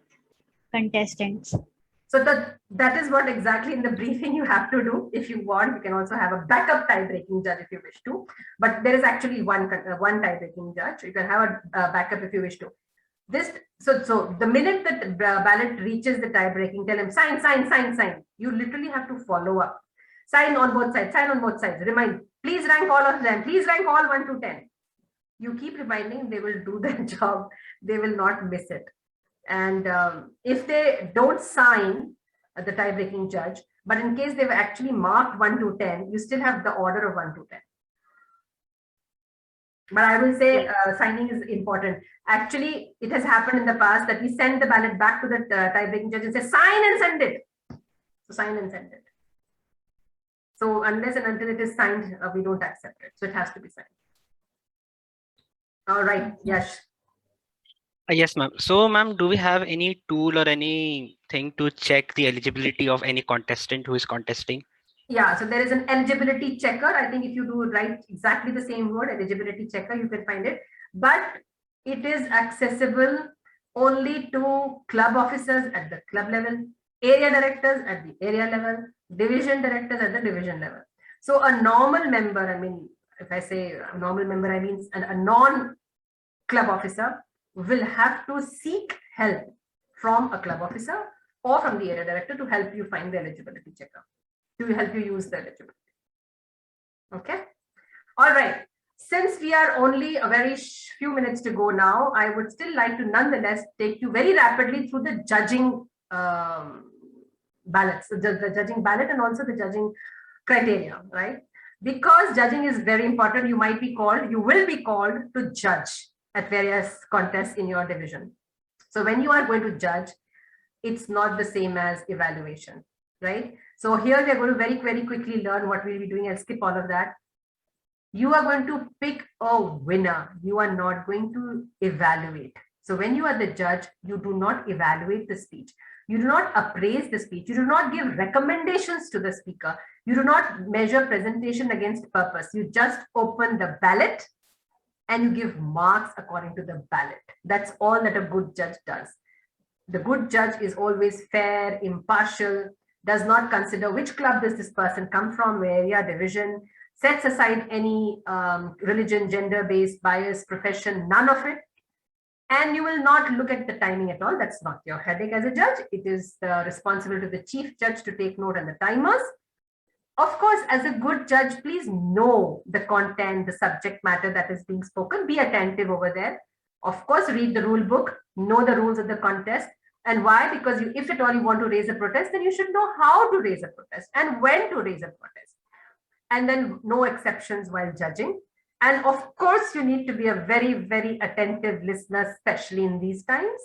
contestants? So that is what exactly in the briefing you have to do. If you want, you can also have a backup tie-breaking judge if you wish to. But there is actually one tie-breaking judge. You can have a backup if you wish to. So the minute that the ballot reaches the tie-breaking, tell him sign, sign, sign, sign. You literally have to follow up. Sign on both sides. Sign on both sides. Remind. Please rank all of them. Please rank all 1 to 10. You keep reminding, they will do their job. They will not miss it. And if they don't sign the tie-breaking judge, but in case they've actually marked 1 to 10, you still have the order of 1 to 10. But I will say signing is important. Actually, it has happened in the past that we send the ballot back to the tie-breaking judge and say, sign and send it. So sign and send it. So unless and until it is signed, we don't accept it. So it has to be signed. All right, Yash. Yes, ma'am. So, ma'am, do we have any tool or anything to check the eligibility of any contestant who is contesting? Yeah, so there is an eligibility checker. I think if you do write exactly the same word, eligibility checker, you can find it. But it is accessible only to club officers at the club level, area directors at the area level, division directors at the division level. So a normal member, I mean, if I say a normal member, I mean a non-club officer will have to seek help from a club officer or from the area director to help you find the eligibility checker, to help you use the eligibility. Okay. All right. Since we are only a very few minutes to go now, I would still like to nonetheless take you very rapidly through the judging ballots, the judging ballot and also the judging criteria, right? Because judging is very important. You might be called, you will be called to judge at various contests in your division. So when you are going to judge, it's not the same as evaluation, right? So here we are going to very, very quickly learn what we'll be doing. I'll skip all of that. You are going to pick a winner. You are not going to evaluate. So when you are the judge, you do not evaluate the speech. You do not appraise the speech. You do not give recommendations to the speaker. You do not measure presentation against purpose. You just open the ballot and you give marks according to the ballot. That's all that a good judge does. The good judge is always fair, impartial, does not consider which club does this person come from, area, division, sets aside any religion, gender-based bias, profession, none of it. And you will not look at the timing at all. That's not your headache as a judge. It is the responsibility of the chief judge to take note on the timers. Of course, as a good judge, please know the content, the subject matter that is being spoken. Be attentive over there. Of course, read the rule book, know the rules of the contest. And why? Because if at all you want to raise a protest, then you should know how to raise a protest and when to raise a protest. And then no exceptions while judging. And of course, you need to be a very, very attentive listener, especially in these times.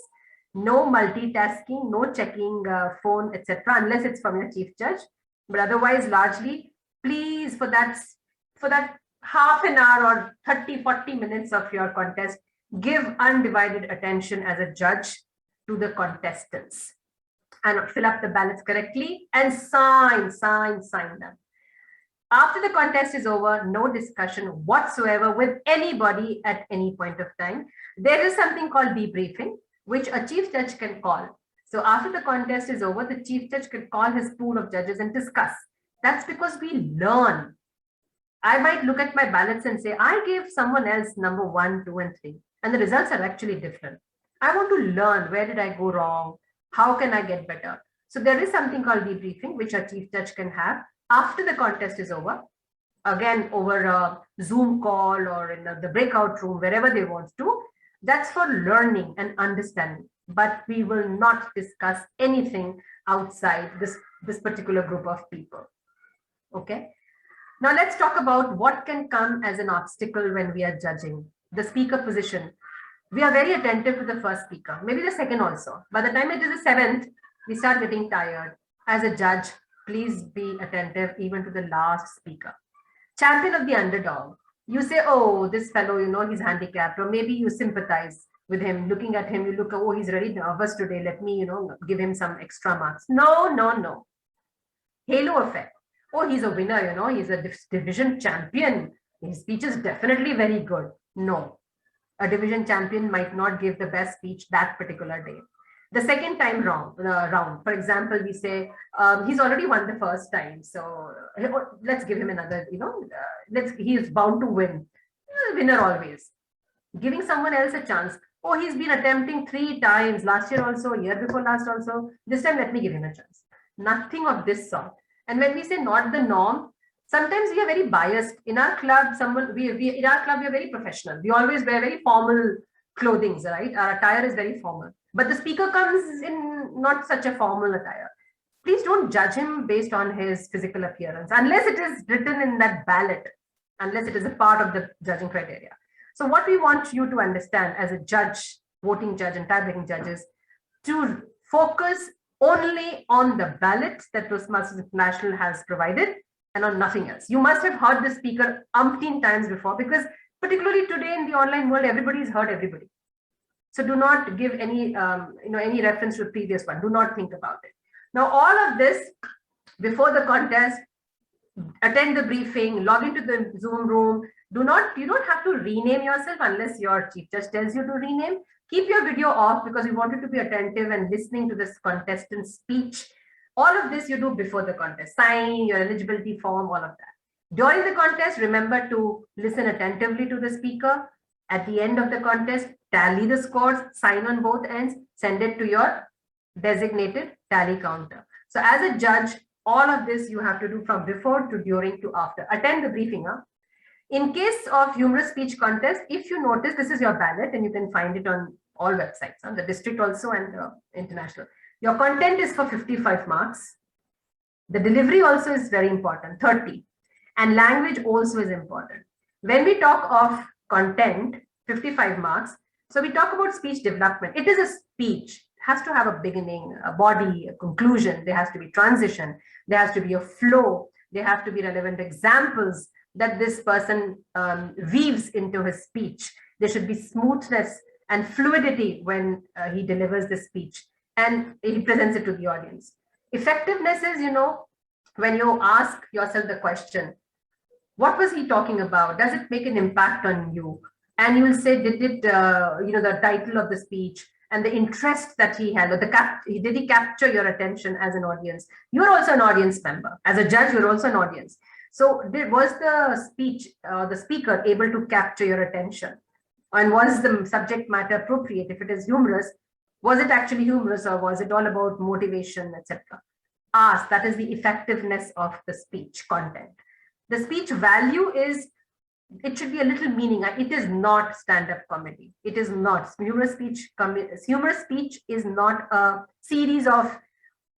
No multitasking, no checking phone, etc., unless it's from your chief judge. But otherwise, largely, please, for that half an hour or 30, 40 minutes of your contest, give undivided attention as a judge to the contestants and fill up the ballots correctly and sign them. After the contest is over, no discussion whatsoever with anybody at any point of time. There is something called debriefing, which a chief judge can call. So after the contest is over, the chief judge can call his pool of judges and discuss. That's because we learn. I might look at my ballots and say, I gave someone else number 1, 2, and 3, and the results are actually different. I want to learn, where did I go wrong? How can I get better? So there is something called debriefing, which a chief judge can have after the contest is over, again, over a Zoom call or in the breakout room, wherever they want to. That's for learning and understanding. But we will not discuss anything outside this particular group of people. Okay. Now let's talk about what can come as an obstacle when we are judging. The speaker position. We are very attentive to the first speaker, maybe the second also. By the time it is the 7th, we start getting tired. As a judge, please be attentive even to the last speaker. Champion of the underdog. You say, oh, this fellow, he's handicapped, or maybe you sympathize with him. Looking at him, you look, oh, he's really nervous today. Let me, give him some extra marks. No. Halo effect. Oh, he's a winner, he's a division champion. His speech is definitely very good. No, a division champion might not give the best speech that particular day. The second time round, for example, we say, he's already won the first time. So let's give him another, he is bound to win. Winner always. Giving someone else a chance. Oh, he's been attempting 3 times, last year also, year before last also. This time, let me give him a chance. Nothing of this sort. And when we say not the norm, sometimes we are very biased. In our club, we are very professional. We always wear very formal clothing, right? Our attire is very formal. But the speaker comes in not such a formal attire. Please don't judge him based on his physical appearance, unless it is written in that ballot, unless it is a part of the judging criteria. So what we want you to understand as a judge, voting judge and tie-breaking judges, to focus only on the ballot that Toastmasters International has provided and on nothing else. You must have heard the speaker umpteen times before, because particularly today in the online world, everybody's heard everybody. So do not give any, any reference to the previous one. Do not think about it. Now, all of this before the contest, attend the briefing, log into the Zoom room. You don't have to rename yourself unless your chief judge tells you to rename. Keep your video off because we want you to be attentive and listening to this contestant's speech. All of this you do before the contest. Sign your eligibility form, all of that. During the contest, remember to listen attentively to the speaker. At the end of the contest, tally the scores, sign on both ends, send it to your designated tally counter. So as a judge, all of this you have to do from before to during to after. Attend the briefing. In case of humorous speech contest, if you notice, this is your ballot and you can find it on all websites, the district also and international. Your content is for 55 marks. The delivery also is very important, 30. And language also is important. When we talk of content, 55 marks, so we talk about speech development. It is a speech. It has to have a beginning, a body, a conclusion. There has to be transition. There has to be a flow. There have to be relevant examples that this person weaves into his speech. There should be smoothness and fluidity when he delivers the speech and he presents it to the audience. Effectiveness is, when you ask yourself the question, what was he talking about? Does it make an impact on you? And you will say, did it, the title of the speech and the interest that he had, or did he capture your attention as an audience? You're also an audience member. As a judge, you're also an audience. So was the speech, the speaker able to capture your attention? And was the subject matter appropriate? If it is humorous, was it actually humorous, or was it all about motivation, etc.? Ask. That is the effectiveness of the speech content. The speech value is, it should be a little meaning. It is not stand-up comedy. It is not. Humorous speech is not a series of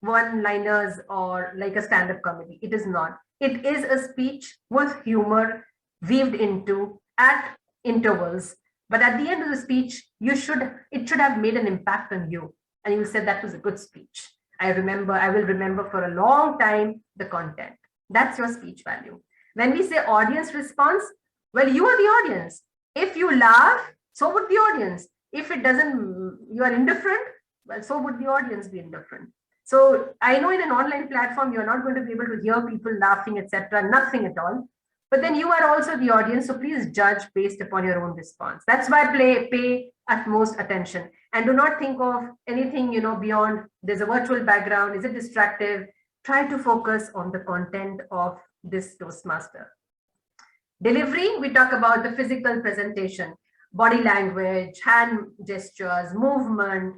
one-liners or like a stand-up comedy. It is not. It is a speech with humor weaved into at intervals. But at the end of the speech, it should have made an impact on you. And you said that was a good speech. I will remember for a long time the content. That's your speech value. When we say audience response, well, you are the audience. If you laugh, so would the audience. If it doesn't, you are indifferent, well, so would the audience be indifferent. So I know in an online platform, you're not going to be able to hear people laughing, etc., nothing at all. But then you are also the audience, so please judge based upon your own response. That's why pay utmost attention, and do not think of anything, beyond there's a virtual background, is it distractive? Try to focus on the content of this Toastmaster. Delivery, we talk about the physical presentation, body language, hand gestures, movement.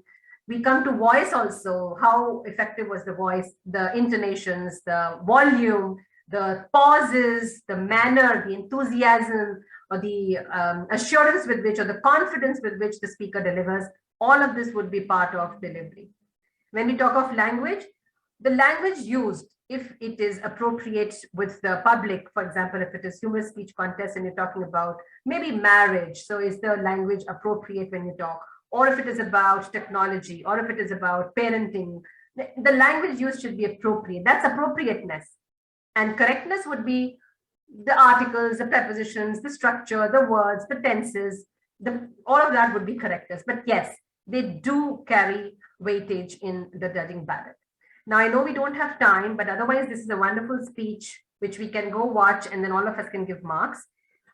We come to voice also. How effective was the voice, the intonations, the volume, the pauses, the manner, the enthusiasm, or the assurance with which, or the confidence with which the speaker delivers. All of this would be part of delivery. When we talk of language, the language used, if it is appropriate with the public, for example, if it is humorous speech contest and you're talking about maybe marriage, so is the language appropriate when you talk? Or if it is about technology, or if it is about parenting, the language used should be appropriate. That's appropriateness. And correctness would be the articles, the prepositions, the structure, the words, the tenses, all of that would be correctness. But yes, they do carry weightage in the judging ballot. Now, I know we don't have time, but otherwise this is a wonderful speech which we can go watch and then all of us can give marks.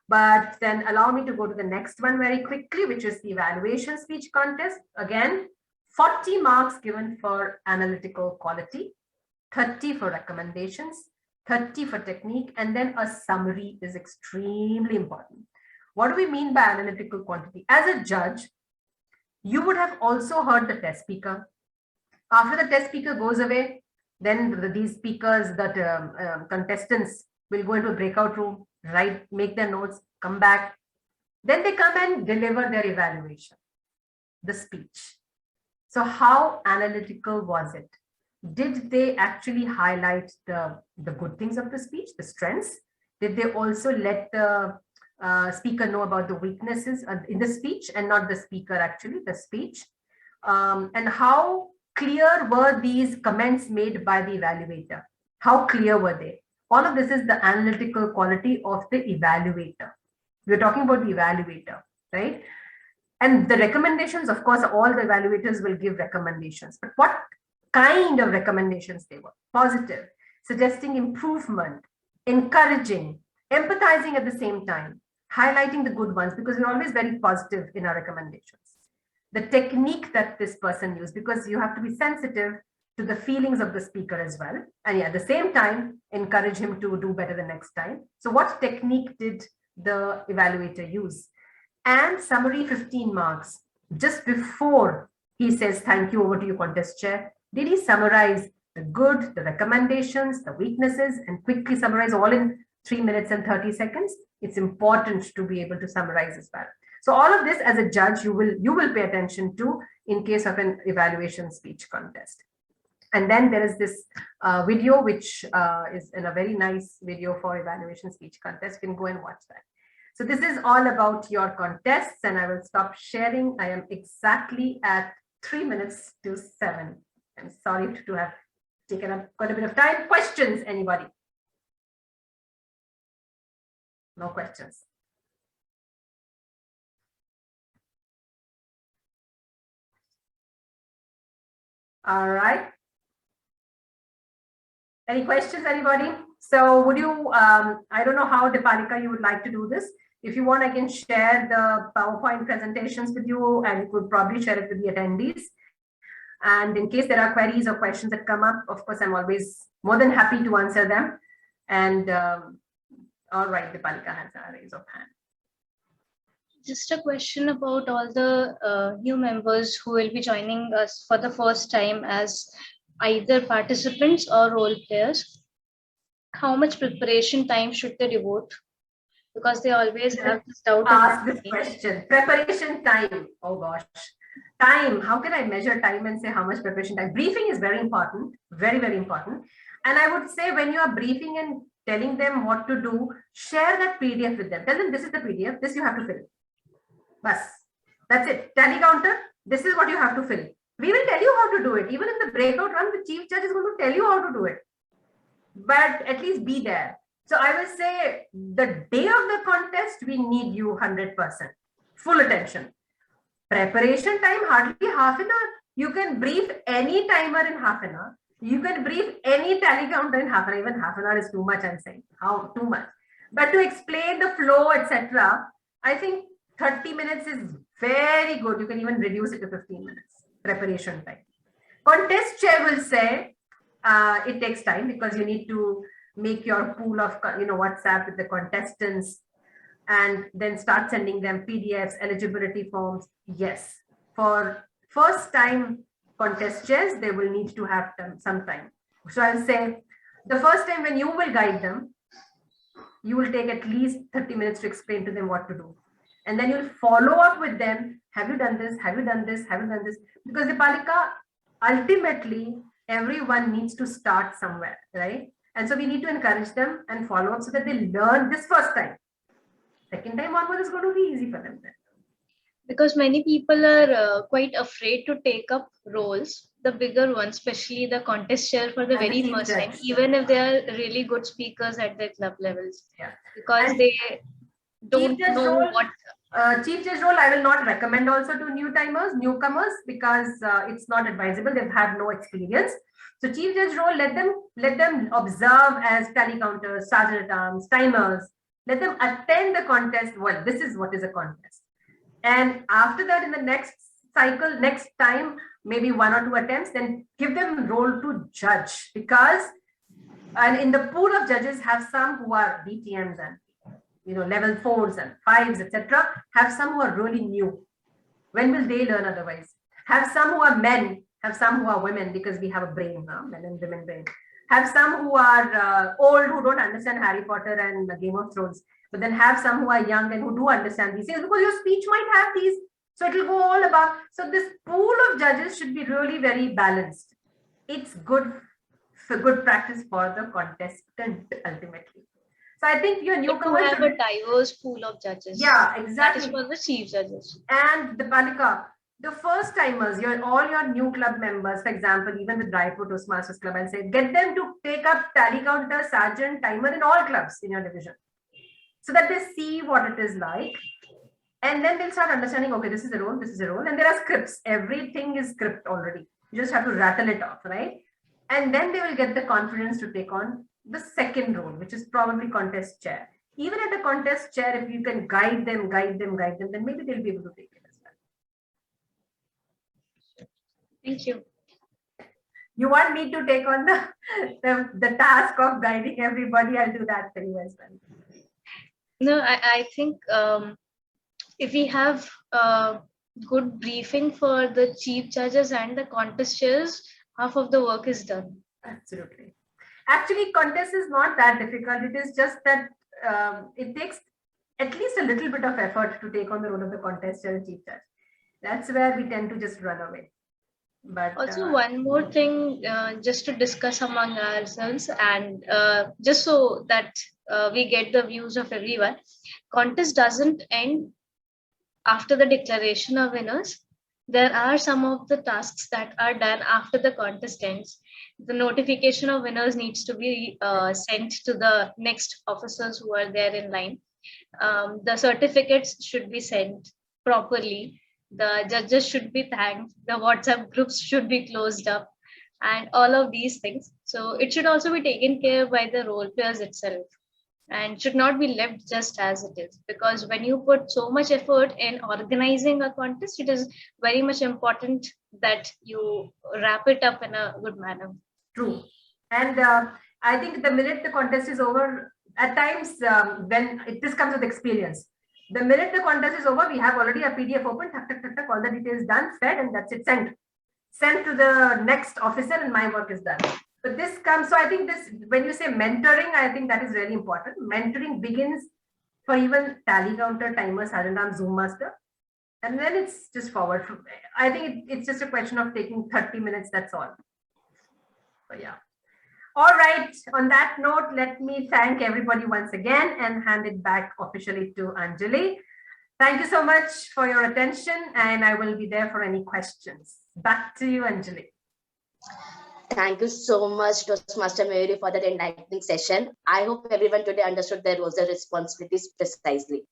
But then allow me to go to the next one very quickly, which is the evaluation speech contest. Again, 40 marks given for analytical quality, 30 for recommendations, 30 for technique, and then a summary is extremely important. What do we mean by analytical quantity? As a judge, you would have also heard the test speaker. After the test speaker goes away, then these speakers, that contestants will go into a breakout room, make their notes, come back. Then they come and deliver their evaluation, the speech. So how analytical was it? Did they actually highlight the good things of the speech, the strengths? Did they also let the speaker know about the weaknesses in the speech, and not the speaker, actually, the speech? And how clear were these comments made by the evaluator? How clear were they? All of this is the analytical quality of the evaluator. We're talking about the evaluator, right? And the recommendations, of course, all the evaluators will give recommendations, but what kind of recommendations they were? Positive, suggesting improvement, encouraging, empathizing at the same time, highlighting the good ones, because we're always very positive in our recommendations. The technique that this person used, because you have to be sensitive to the feelings of the speaker as well. And at the same time, encourage him to do better the next time. So what technique did the evaluator use? And summary, 15 marks. Just before he says, thank you, over to you, contest chair, did he summarize the good, the recommendations, the weaknesses, and quickly summarize all in 3 minutes and 30 seconds? It's important to be able to summarize as well. So all of this, as a judge, you will pay attention to in case of an evaluation speech contest. And then there is this video, which is in a very nice video for evaluation speech contest. You can go and watch that. So this is all about your contests, and I will stop sharing. I am exactly at 3 minutes to 7. I'm sorry to have taken up quite a bit of time. Questions, anybody? No questions. All right. Any questions, anybody? So would you, I don't know how, Dipalika, you would like to do this. If you want, I can share the PowerPoint presentations with you, and you could probably share it with the attendees. And in case there are queries or questions that come up, of course, I'm always more than happy to answer them. And all right, Dipalika has a raise of hand. Just a question about all the new members who will be joining us for the first time as either participants or role players. How much preparation time should they devote? Because they always have this doubt in Ask their this mind. question. Preparation time. Oh gosh. Time. How can I measure time and say how much preparation time? Briefing is very important. Very, very important. And I would say when you are briefing and telling them what to do, share that PDF with them. Tell them this is the PDF. This you have to fill. Bas. That's it. Tally counter. This is what you have to fill. We will tell you how to do it. Even in the breakout run, the chief judge is going to tell you how to do it. But at least be there. So I will say the day of the contest, we need you 100%. Full attention. Preparation time, hardly half an hour. You can brief any timer in half an hour. You can brief any tally counter in half an hour. Even half an hour is too much, I'm saying. How too much? But to explain the flow, etc., I think 30 minutes is very good. You can even reduce it to 15 minutes. Preparation time. Contest chair will say it takes time because you need to make your pool of WhatsApp with the contestants and then start sending them PDFs, eligibility forms. Yes, for first time contest chairs, they will need to have some time. So I'll say the first time when you will guide them, you will take at least 30 minutes to explain to them what to do. And then you'll follow up with them. Have you done this? Have you done this? Have you done this? Because Dipalika, ultimately, everyone needs to start somewhere, right? And so we need to encourage them and follow up so that they learn this first time. Second time onward is going to be easy for them then. Because many people are quite afraid to take up roles, the bigger ones, especially the contest chair for the And the very chief first time, judge. even if they are really good speakers at their club levels. Yeah. Because And they don't chief judge know role, what. Chief judge role, I will not recommend also to newcomers, because it's not advisable. They have no experience. So chief judge role, let them observe as tally counters, sergeant at arms, timers. Let them attend the contest. Well, this is what is a contest. And after that, in the next cycle, next time, maybe 1 or 2 attempts, then give them role to judge, because and in the pool of judges have some who are DTMs and level 4s and 5s, etc. Have some who are really new. When will they learn otherwise? Have some who are men, have some who are women, because we have a brain, men and women brain. Have some who are old, who don't understand Harry Potter and Game of Thrones, but then have some who are young and who do understand these things, because your speech might have these. So it will go all about. So this pool of judges should be really very balanced. It's good for good practice for the contestant ultimately. So I think your newcomers have a diverse pool of judges. Yeah, exactly. That is for the chief judges. And Dipalika, the first timers, all your new club members, for example, even the Raipur Toastmasters Club, I'll say, get them to take up tally counter, sergeant, timer in all clubs in your division, so that they see what it is like. And then they'll start understanding, okay, this is a role, and there are scripts. Everything is script already. You just have to rattle it off, right? And then they will get the confidence to take on the second role, which is probably contest chair. Even at a contest chair, if you can guide them, then maybe they'll be able to take it as well. Thank you. You want me to take on the task of guiding everybody? I'll do that for you as well. No, I think if we have good briefing for the chief judges and the contest chairs, half of the work is done. Absolutely. Actually, contest is not that difficult. It is just that it takes at least a little bit of effort to take on the role of the contest chair and chief judge. That's where we tend to just run away. But also, one more thing, just to discuss among ourselves, and just so that we get the views of everyone, contest doesn't end after the declaration of winners. There are some of the tasks that are done after the contest ends. The notification of winners needs to be sent to the next officers who are there in line. The certificates should be sent properly. The judges should be thanked. The WhatsApp groups should be closed up, and all of these things. So it should also be taken care by the role players itself, and should not be left just as it is, because when you put so much effort in organizing a contest, it is very much important that you wrap it up in a good manner. True. And I think the minute the contest is over, at times when this comes with experience, The minute the contest is over, we have already a PDF open, all the details done, fed, and that's it, sent to the next officer, and my work is done. But this comes, so I think this, when you say mentoring, I think that is really important. Mentoring begins for even tally counter, timer, Saranam, Zoom master. And then it's just forward. I think it's just a question of taking 30 minutes, that's all. So yeah. All right, on that note, let me thank everybody once again and hand it back officially to Anjali. Thank you so much for your attention, and I will be there for any questions. Back to you, Anjali. Thank you so much, Toastmaster Mayuri, for that enlightening session. I hope everyone today understood their roles and responsibilities precisely.